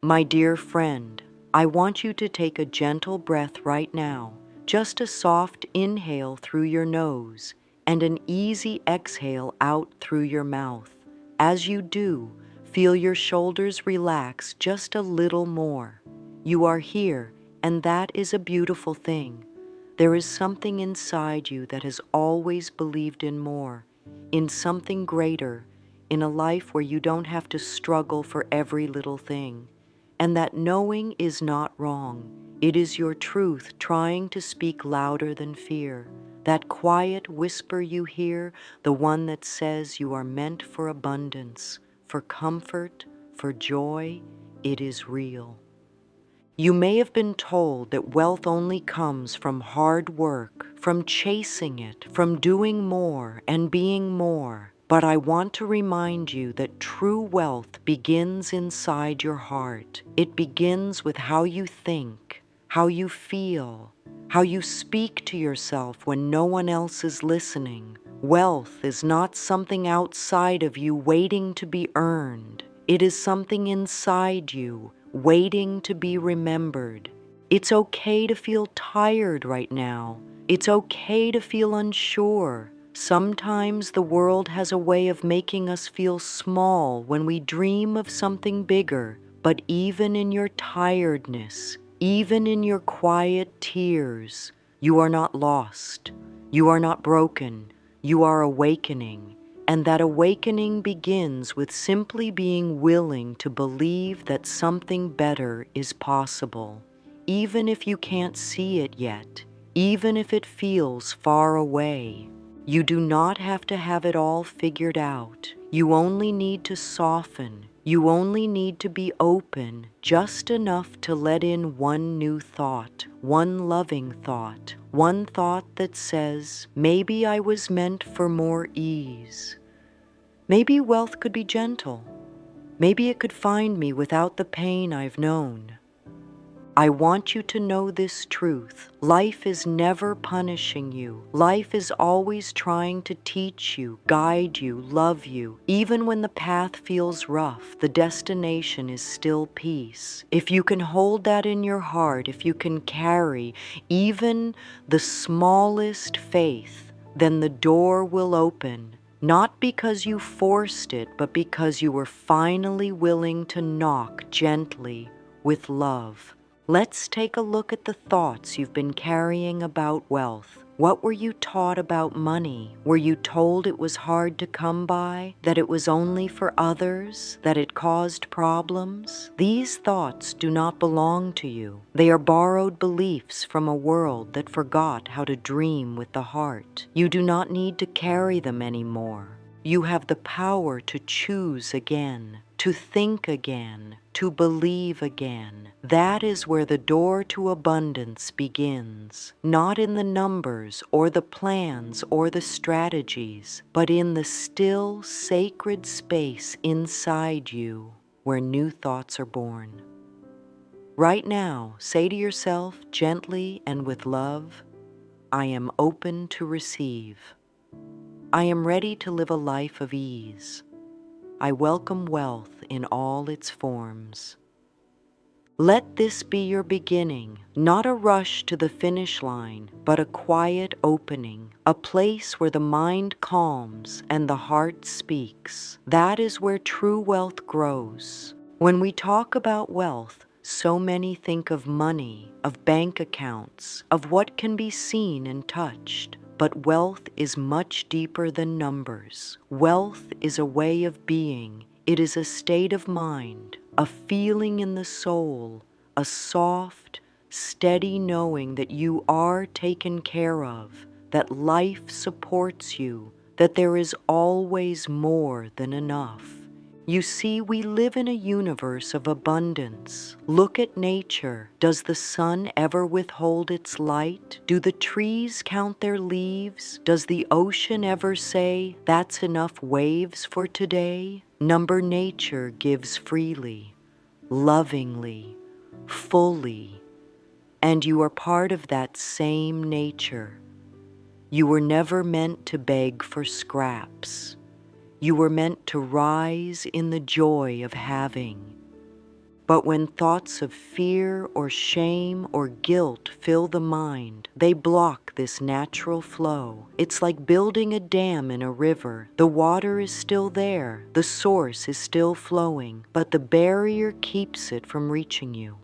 My dear friend, I want you to take a gentle breath right now, just a soft inhale through your nose and an easy exhale out through your mouth. As you do, feel your shoulders relax just a little more. You are here, and that is a beautiful thing. There is something inside you that has always believed in more, in something greater, in a life where you don't have to struggle for every little thing. And that knowing is not wrong. It is your truth trying to speak louder than fear. That quiet whisper you hear, the one that says you are meant for abundance, for comfort, for joy, it is real. You may have been told that wealth only comes from hard work, from chasing it, from doing more and being more. But I want to remind you that true wealth begins inside your heart. It begins with how you think, how you feel, how you speak to yourself when no one else is listening. Wealth is not something outside of you waiting to be earned. It is something inside you, waiting to be remembered. It's okay to feel tired right now. It's okay to feel unsure. Sometimes the world has a way of making us feel small when we dream of something bigger. But even in your tiredness, even in your quiet tears, you are not lost. You are not broken. You are awakening. And that awakening begins with simply being willing to believe that something better is possible, even if you can't see it yet, even if it feels far away. You do not have to have it all figured out. You only need to soften. You only need to be open just enough to let in one new thought, one loving thought, one thought that says, maybe I was meant for more ease. Maybe wealth could be gentle. Maybe it could find me without the pain I've known. I want you to know this truth. Life is never punishing you. Life is always trying to teach you, guide you, love you. Even when the path feels rough, the destination is still peace. If you can hold that in your heart, if you can carry even the smallest faith, then the door will open. Not because you forced it, but because you were finally willing to knock gently with love. Let's take a look at the thoughts you've been carrying about wealth. What were you taught about money? Were you told it was hard to come by, that it was only for others, that it caused problems? These thoughts do not belong to you. They are borrowed beliefs from a world that forgot how to dream with the heart. You do not need to carry them anymore. You have the power to choose again, to think again, to believe again. That is where the door to abundance begins, not in the numbers or the plans or the strategies, but in the still, sacred space inside you where new thoughts are born. Right now, say to yourself gently and with love, I am open to receive. I am ready to live a life of ease. I welcome wealth in all its forms. Let this be your beginning, not a rush to the finish line, but a quiet opening, a place where the mind calms and the heart speaks. That is where true wealth grows. When we talk about wealth, so many think of money, of bank accounts, of what can be seen and touched. But wealth is much deeper than numbers. Wealth is a way of being. It is a state of mind, a feeling in the soul, a soft, steady knowing that you are taken care of, that life supports you, that there is always more than enough. You see, we live in a universe of abundance. Look at nature. Does the sun ever withhold its light? Do the trees count their leaves? Does the ocean ever say, that's enough waves for today? Nature gives freely, lovingly, fully, and you are part of that same nature. You were never meant to beg for scraps. You were meant to rise in the joy of having. But when thoughts of fear or shame or guilt fill the mind, they block this natural flow. It's like building a dam in a river. The water is still there, the source is still flowing, but the barrier keeps it from reaching you.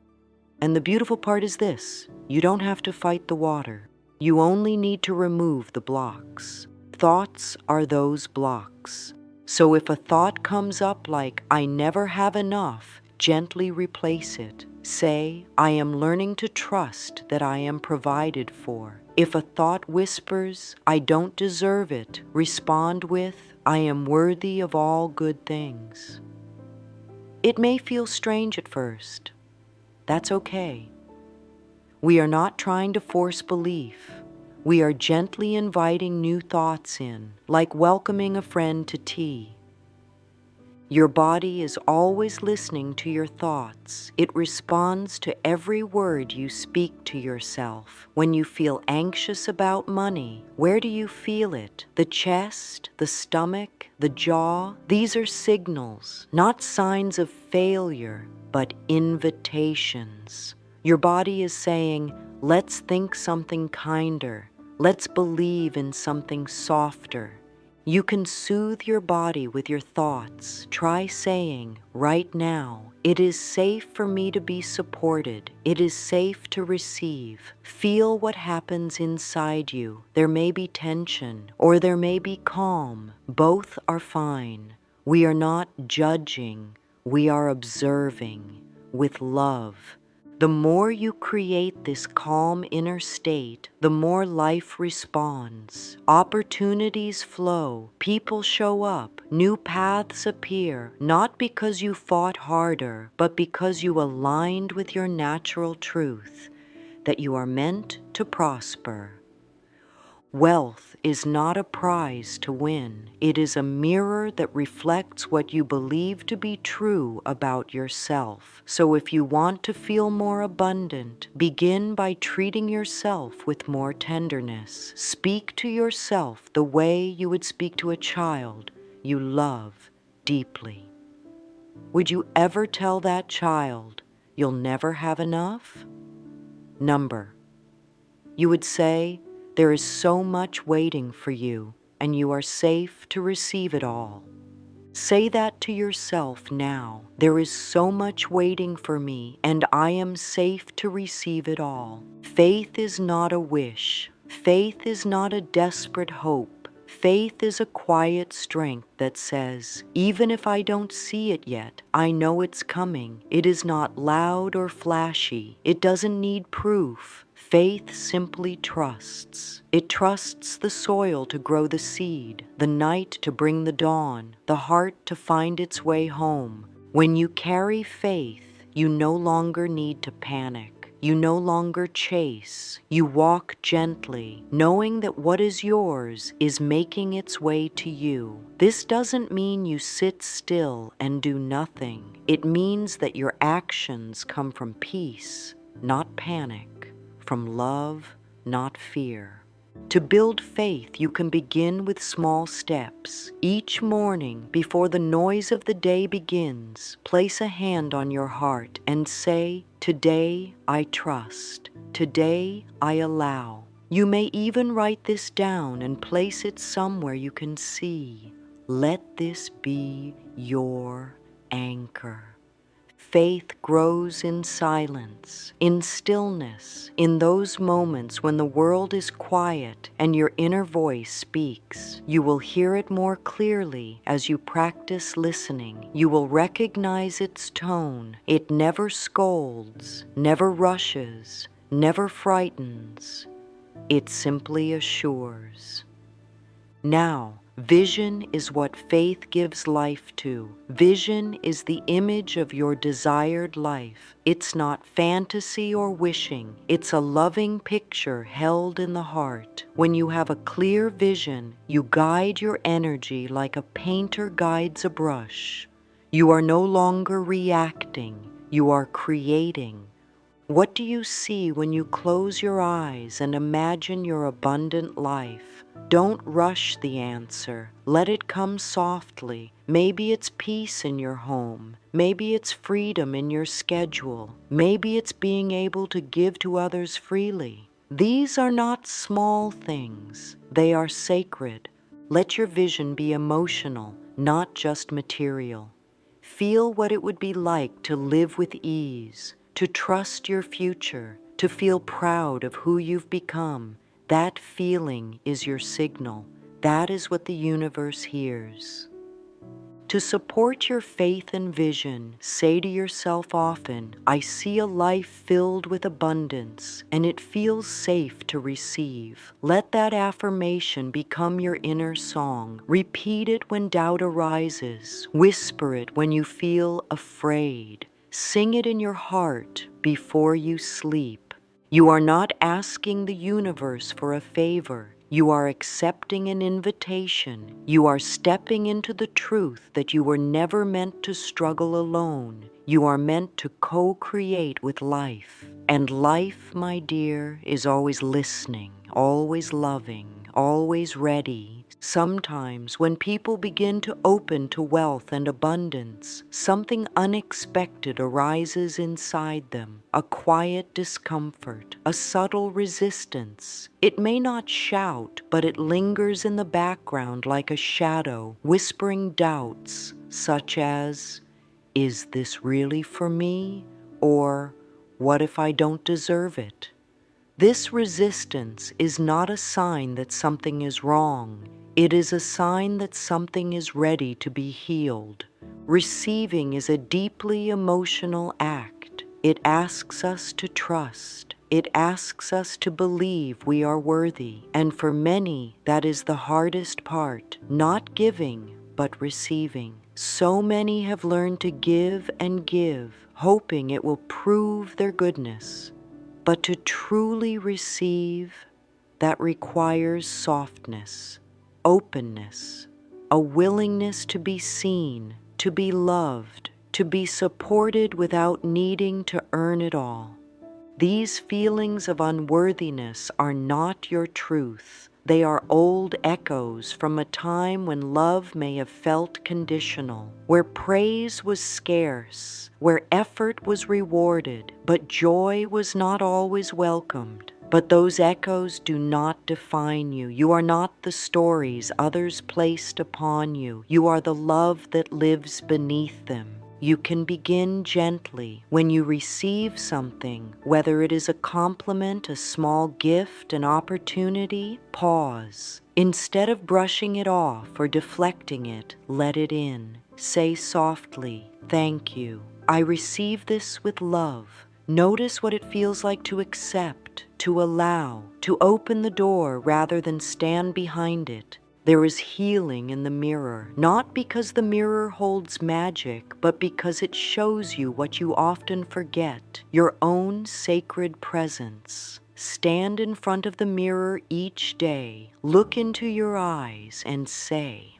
And the beautiful part is this: you don't have to fight the water. You only need to remove the blocks. Thoughts are those blocks. So if a thought comes up like, "I never have enough," gently replace it. Say, "I am learning to trust that I am provided for." If a thought whispers, "I don't deserve it," respond with, "I am worthy of all good things." It may feel strange at first. That's okay. We are not trying to force belief. We are gently inviting new thoughts in, like welcoming a friend to tea. Your body is always listening to your thoughts. It responds to every word you speak to yourself. When you feel anxious about money, where do you feel it? The chest, the stomach, the jaw? These are signals, not signs of failure, but invitations. Your body is saying, "Let's think something kinder. Let's believe in something softer." You can soothe your body with your thoughts. Try saying, right now, "It is safe for me to be supported. It is safe to receive." Feel what happens inside you. There may be tension, or there may be calm. Both are fine. We are not judging. We are observing with love. The more you create this calm inner state, the more life responds. Opportunities flow, people show up, new paths appear, not because you fought harder, but because you aligned with your natural truth, that you are meant to prosper. Wealth is not a prize to win. It is a mirror that reflects what you believe to be true about yourself. So if you want to feel more abundant, begin by treating yourself with more tenderness. Speak to yourself the way you would speak to a child you love deeply. Would you ever tell that child you'll never have enough? Number. You would say, "There is so much waiting for you, and you are safe to receive it all." Say that to yourself now. "There is so much waiting for me, and I am safe to receive it all." Faith is not a wish. Faith is not a desperate hope. Faith is a quiet strength that says, "Even if I don't see it yet, I know it's coming." It is not loud or flashy. It doesn't need proof. Faith simply trusts. It trusts the soil to grow the seed, the night to bring the dawn, the heart to find its way home. When you carry faith, you no longer need to panic. You no longer chase. You walk gently, knowing that what is yours is making its way to you. This doesn't mean you sit still and do nothing. It means that your actions come from peace, not panic, from love, not fear. To build faith, you can begin with small steps. Each morning, before the noise of the day begins, place a hand on your heart and say, "Today I trust. Today I allow." You may even write this down and place it somewhere you can see. Let this be your anchor. Faith grows in silence, in stillness, in those moments when the world is quiet and your inner voice speaks. You will hear it more clearly as you practice listening. You will recognize its tone. It never scolds, never rushes, never frightens. It simply assures. Now, vision is what faith gives life to. Vision is the image of your desired life. It's not fantasy or wishing. It's a loving picture held in the heart. When you have a clear vision, you guide your energy like a painter guides a brush. You are no longer reacting. You are creating. What do you see when you close your eyes and imagine your abundant life? Don't rush the answer. Let it come softly. Maybe it's peace in your home. Maybe it's freedom in your schedule. Maybe it's being able to give to others freely. These are not small things. They are sacred. Let your vision be emotional, not just material. Feel what it would be like to live with ease, to trust your future, to feel proud of who you've become. That feeling is your signal. That is what the universe hears. To support your faith and vision, say to yourself often, I see a life filled with abundance, and it feels safe to receive. Let that affirmation become your inner song. Repeat it when doubt arises. Whisper it when you feel afraid. Sing it in your heart before you sleep. You are not asking the universe for a favor. You are accepting an invitation. You are stepping into the truth that you were never meant to struggle alone. You are meant to co-create with life. And life, my dear, is always listening, always loving, always ready. Sometimes when people begin to open to wealth and abundance, something unexpected arises inside them, a quiet discomfort, a subtle resistance. It may not shout, but it lingers in the background like a shadow, whispering doubts such as, is this really for me? Or, what if I don't deserve it? This resistance is not a sign that something is wrong. It is a sign that something is ready to be healed. Receiving is a deeply emotional act. It asks us to trust. It asks us to believe we are worthy. And for many, that is the hardest part, not giving, but receiving. So many have learned to give and give, hoping it will prove their goodness. But to truly receive, that requires softness, openness, a willingness to be seen, to be loved, to be supported without needing to earn it all. These feelings of unworthiness are not your truth. They are old echoes from a time when love may have felt conditional, where praise was scarce, where effort was rewarded, but joy was not always welcomed. But those echoes do not define you. You are not the stories others placed upon you. You are the love that lives beneath them. You can begin gently. When you receive something, whether it is a compliment, a small gift, an opportunity, pause. Instead of brushing it off or deflecting it, let it in. Say softly, thank you. I receive this with love. Notice what it feels like to accept, to allow, to open the door rather than stand behind it. There is healing in the mirror, not because the mirror holds magic, but because it shows you what you often forget, your own sacred presence. Stand in front of the mirror each day, look into your eyes and say,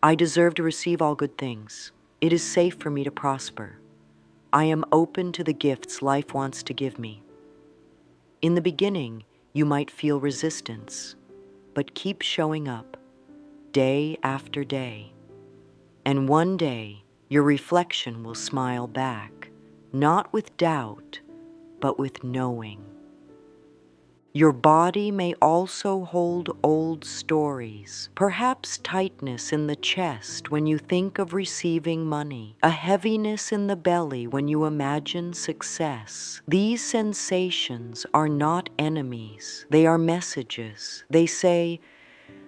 I deserve to receive all good things. It is safe for me to prosper. I am open to the gifts life wants to give me. In the beginning, you might feel resistance, but keep showing up, day after day. And one day, your reflection will smile back, not with doubt, but with knowing. Your body may also hold old stories, perhaps tightness in the chest when you think of receiving money, a heaviness in the belly when you imagine success. These sensations are not enemies, they are messages. They say,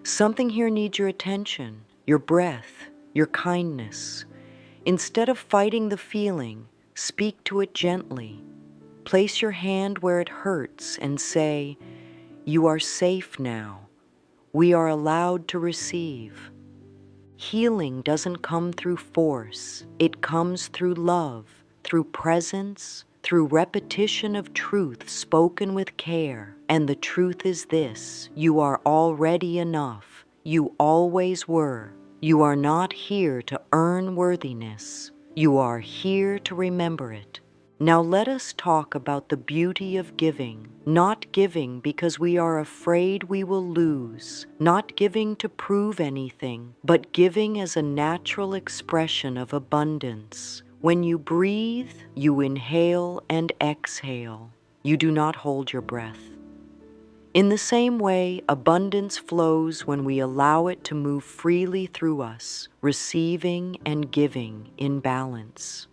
something here needs your attention, your breath, your kindness. Instead of fighting the feeling, speak to it gently. Place your hand where it hurts and say, you are safe now. We are allowed to receive. Healing doesn't come through force. It comes through love, through presence, through repetition of truth spoken with care. And the truth is this: you are already enough. You always were. You are not here to earn worthiness. You are here to remember it. Now let us talk about the beauty of giving, not giving because we are afraid we will lose, not giving to prove anything, but giving as a natural expression of abundance. When you breathe, you inhale and exhale. You do not hold your breath. In the same way, abundance flows when we allow it to move freely through us, receiving and giving in balance.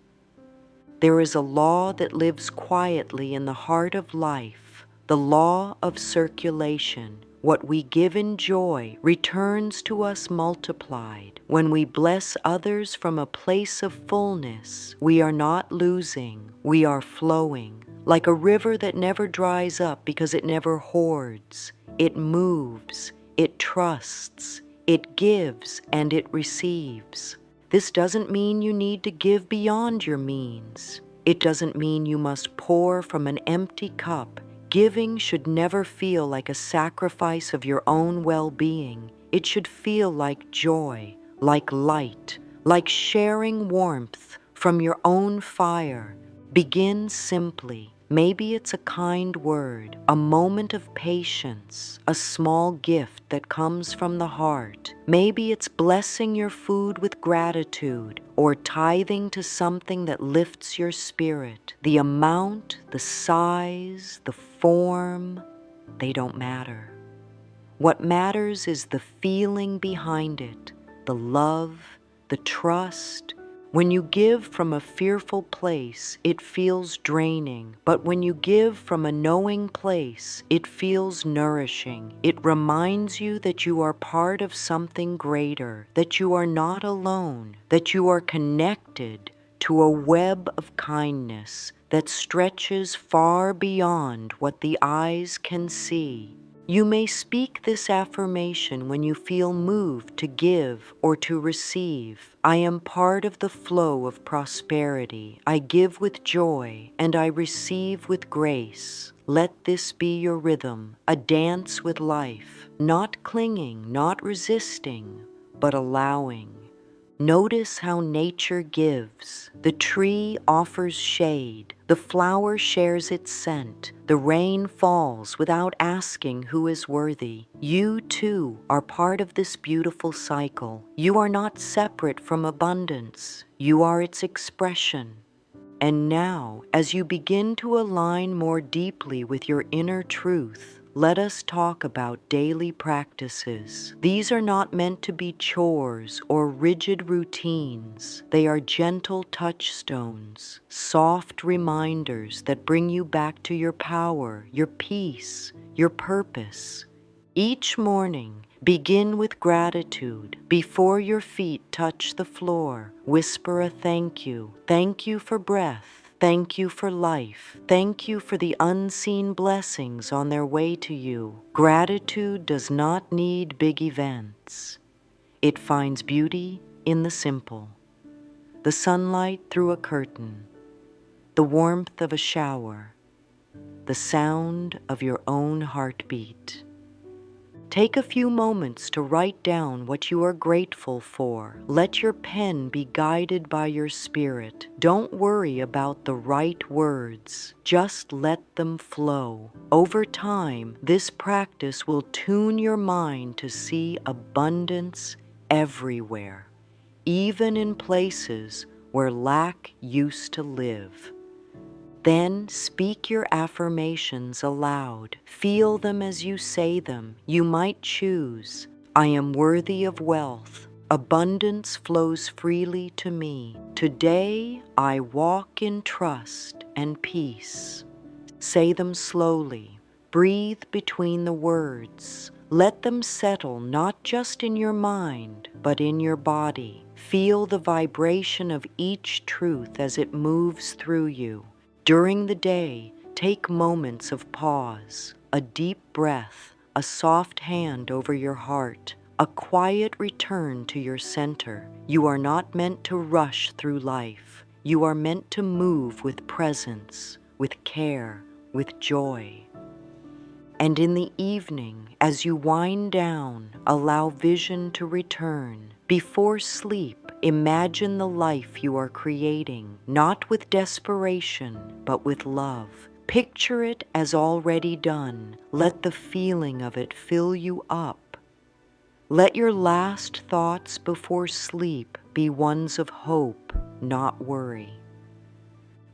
There is a law that lives quietly in the heart of life, the law of circulation. What we give in joy returns to us multiplied. When we bless others from a place of fullness, we are not losing, we are flowing. Like a river that never dries up because it never hoards. It moves, it trusts, it gives, and it receives. This doesn't mean you need to give beyond your means. It doesn't mean you must pour from an empty cup. Giving should never feel like a sacrifice of your own well-being. It should feel like joy, like light, like sharing warmth from your own fire. Begin simply. Maybe it's a kind word, a moment of patience, a small gift that comes from the heart. Maybe it's blessing your food with gratitude or tithing to something that lifts your spirit. The amount, the size, the form, they don't matter. What matters is the feeling behind it, the love, the trust. When you give from a fearful place, it feels draining. But when you give from a knowing place, it feels nourishing. It reminds you that you are part of something greater, that you are not alone, that you are connected to a web of kindness that stretches far beyond what the eyes can see. You may speak this affirmation when you feel moved to give or to receive. I am part of the flow of prosperity. I give with joy and I receive with grace. Let this be your rhythm, a dance with life, not clinging, not resisting, but allowing. Notice how nature gives. The tree offers shade. The flower shares its scent. The rain falls without asking who is worthy. You, too, are part of this beautiful cycle. You are not separate from abundance. You are its expression. And now, as you begin to align more deeply with your inner truth, let us talk about daily practices. These are not meant to be chores or rigid routines. They are gentle touchstones, soft reminders that bring you back to your power, your peace, your purpose. Each morning, begin with gratitude. Before your feet touch the floor, whisper a thank you. Thank you for breath. Thank you for life. Thank you for the unseen blessings on their way to you. Gratitude does not need big events. It finds beauty in the simple. The sunlight through a curtain, the warmth of a shower, the sound of your own heartbeat. Take a few moments to write down what you are grateful for. Let your pen be guided by your spirit. Don't worry about the right words. Just let them flow. Over time, this practice will tune your mind to see abundance everywhere, even in places where lack used to live. Then speak your affirmations aloud. Feel them as you say them. You might choose, I am worthy of wealth. Abundance flows freely to me. Today I walk in trust and peace. Say them slowly. Breathe between the words. Let them settle not just in your mind, but in your body. Feel the vibration of each truth as it moves through you. During the day, take moments of pause, a deep breath, a soft hand over your heart, a quiet return to your center. You are not meant to rush through life. You are meant to move with presence, with care, with joy. And in the evening, as you wind down, allow vision to return. Before sleep, Imagine the life you are creating, not with desperation, but with love. Picture it as already done. Let the feeling of it fill you up. Let your last thoughts before sleep be ones of hope, not worry.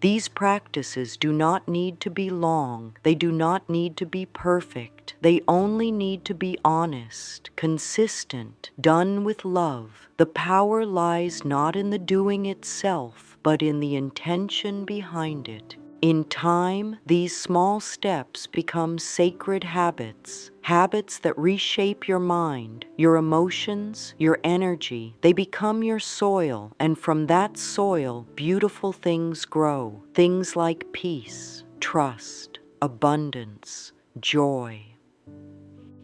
These practices do not need to be long. They do not need to be perfect. They only need to be honest, consistent, done with love. The power lies not in the doing itself, but in the intention behind it. In time, these small steps become sacred habits, habits that reshape your mind, your emotions, your energy. They become your soil, and from that soil, beautiful things grow. Things like peace, trust, abundance, joy.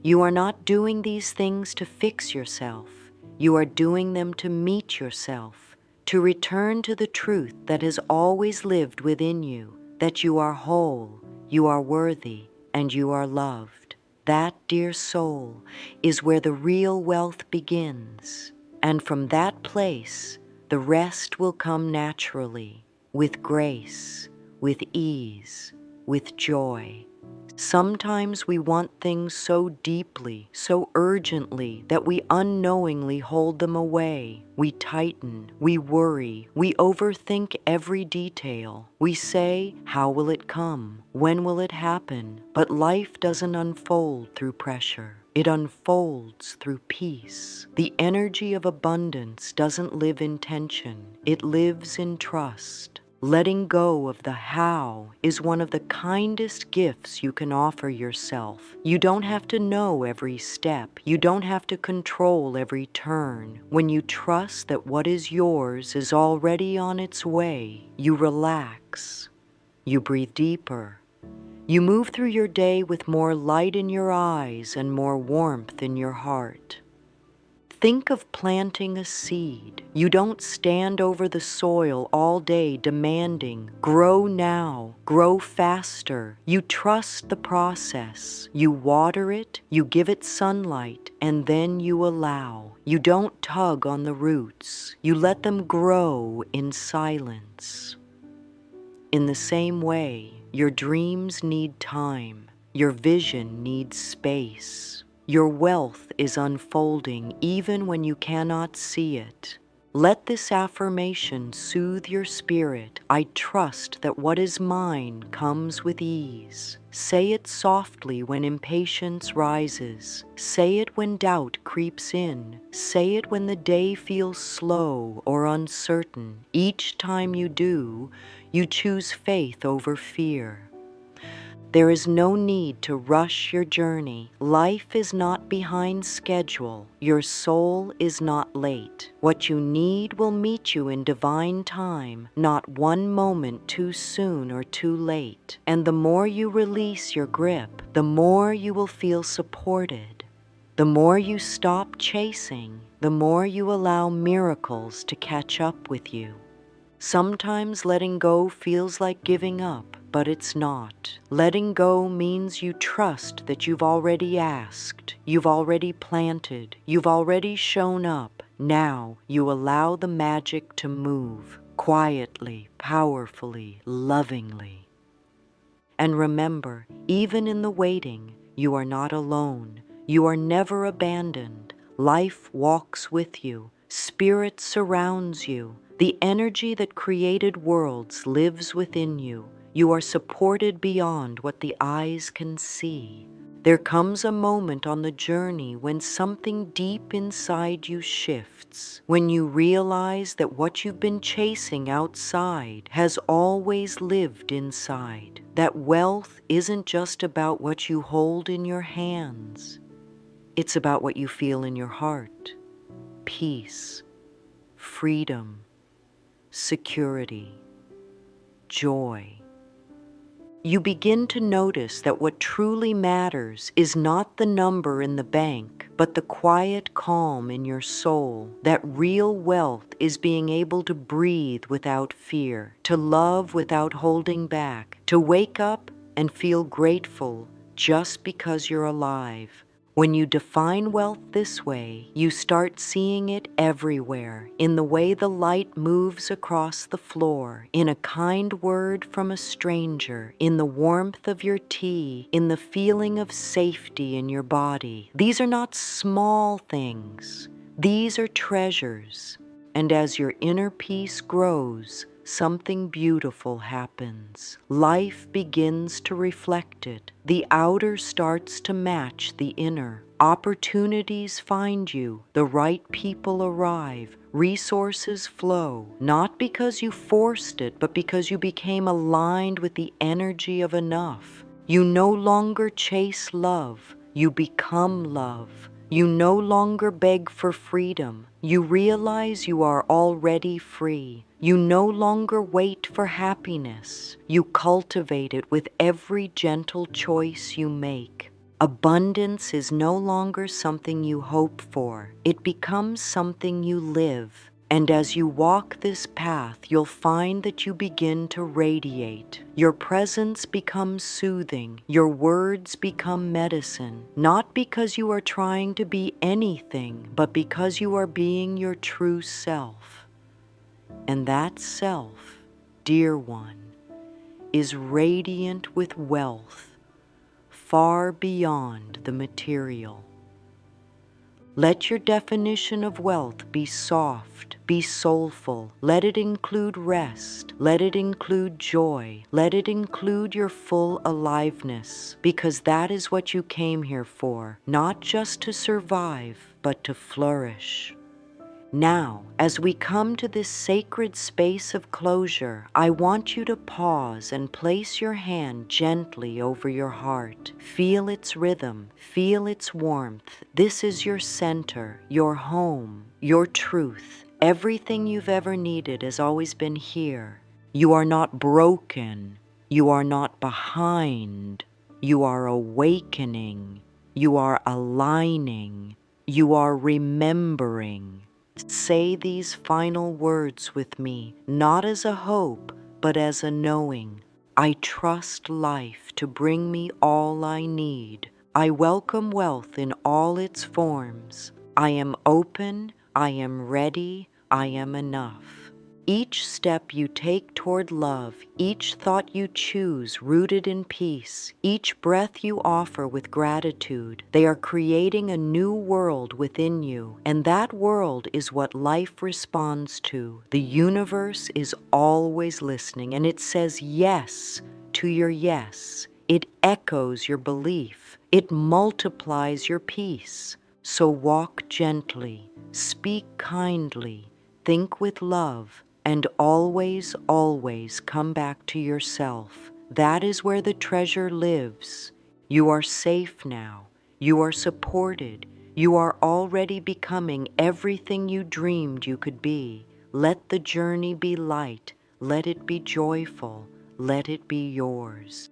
You are not doing these things to fix yourself. You are doing them to meet yourself, to return to the truth that has always lived within you, that you are whole, you are worthy, and you are loved. That, dear soul, is where the real wealth begins. And from that place, the rest will come naturally, with grace, with ease, with joy. Sometimes we want things so deeply, so urgently, that we unknowingly hold them away. We tighten, we worry, we overthink every detail. We say, how will it come? When will it happen? But life doesn't unfold through pressure. It unfolds through peace. The energy of abundance doesn't live in tension. It lives in trust. Letting go of the how is one of the kindest gifts you can offer yourself. You don't have to know every step. You don't have to control every turn. When you trust that what is yours is already on its way, you relax. You breathe deeper. You move through your day with more light in your eyes and more warmth in your heart. Think of planting a seed. You don't stand over the soil all day demanding, grow now, grow faster. You trust the process. You water it, you give it sunlight, and then you allow. You don't tug on the roots. You let them grow in silence. In the same way, your dreams need time. Your vision needs space. Your wealth is unfolding even when you cannot see it. Let this affirmation soothe your spirit. I trust that what is mine comes with ease. Say it softly when impatience rises. Say it when doubt creeps in. Say it when the day feels slow or uncertain. Each time you do, you choose faith over fear. There is no need to rush your journey. Life is not behind schedule. Your soul is not late. What you need will meet you in divine time, not one moment too soon or too late. And the more you release your grip, the more you will feel supported. The more you stop chasing, the more you allow miracles to catch up with you. Sometimes letting go feels like giving up. But it's not. Letting go means you trust that you've already asked, you've already planted, you've already shown up. Now you allow the magic to move, quietly, powerfully, lovingly. And remember, even in the waiting, you are not alone. You are never abandoned. Life walks with you. Spirit surrounds you. The energy that created worlds lives within you. You are supported beyond what the eyes can see. There comes a moment on the journey when something deep inside you shifts, when you realize that what you've been chasing outside has always lived inside. That wealth isn't just about what you hold in your hands. It's about what you feel in your heart. Peace, freedom, security, joy. You begin to notice that what truly matters is not the number in the bank, but the quiet calm in your soul. That real wealth is being able to breathe without fear, to love without holding back, to wake up and feel grateful just because you're alive. When you define wealth this way, you start seeing it everywhere, in the way the light moves across the floor, in a kind word from a stranger, in the warmth of your tea, in the feeling of safety in your body. These are not small things. These are treasures. And as your inner peace grows, something beautiful happens. Life begins to reflect it. The outer starts to match the inner. Opportunities find you. The right people arrive. Resources flow, not because you forced it, but because you became aligned with the energy of enough. You no longer chase love. You become love. You no longer beg for freedom. You realize you are already free. You no longer wait for happiness. You cultivate it with every gentle choice you make. Abundance is no longer something you hope for. It becomes something you live. And as you walk this path, you'll find that you begin to radiate. Your presence becomes soothing. Your words become medicine, not because you are trying to be anything, but because you are being your true self. And that self, dear one, is radiant with wealth, far beyond the material. Let your definition of wealth be soft, be soulful. Let it include rest. Let it include joy. Let it include your full aliveness, because that is what you came here for, not just to survive, but to flourish. Now, as we come to this sacred space of closure, I want you to pause and place your hand gently over your heart. Feel its rhythm, feel its warmth. This is your center, your home, your truth. Everything you've ever needed has always been here. You are not broken. You are not behind. You are awakening. You are aligning. You are remembering. Say these final words with me, not as a hope, but as a knowing. I trust life to bring me all I need. I welcome wealth in all its forms. I am open, I am ready, I am enough. Each step you take toward love, each thought you choose rooted in peace, each breath you offer with gratitude, they are creating a new world within you, and that world is what life responds to. The universe is always listening, and it says yes to your yes. It echoes your belief. It multiplies your peace. So walk gently, speak kindly, think with love, and always, always come back to yourself. That is where the treasure lives. You are safe now. You are supported. You are already becoming everything you dreamed you could be. Let the journey be light. Let it be joyful. Let it be yours.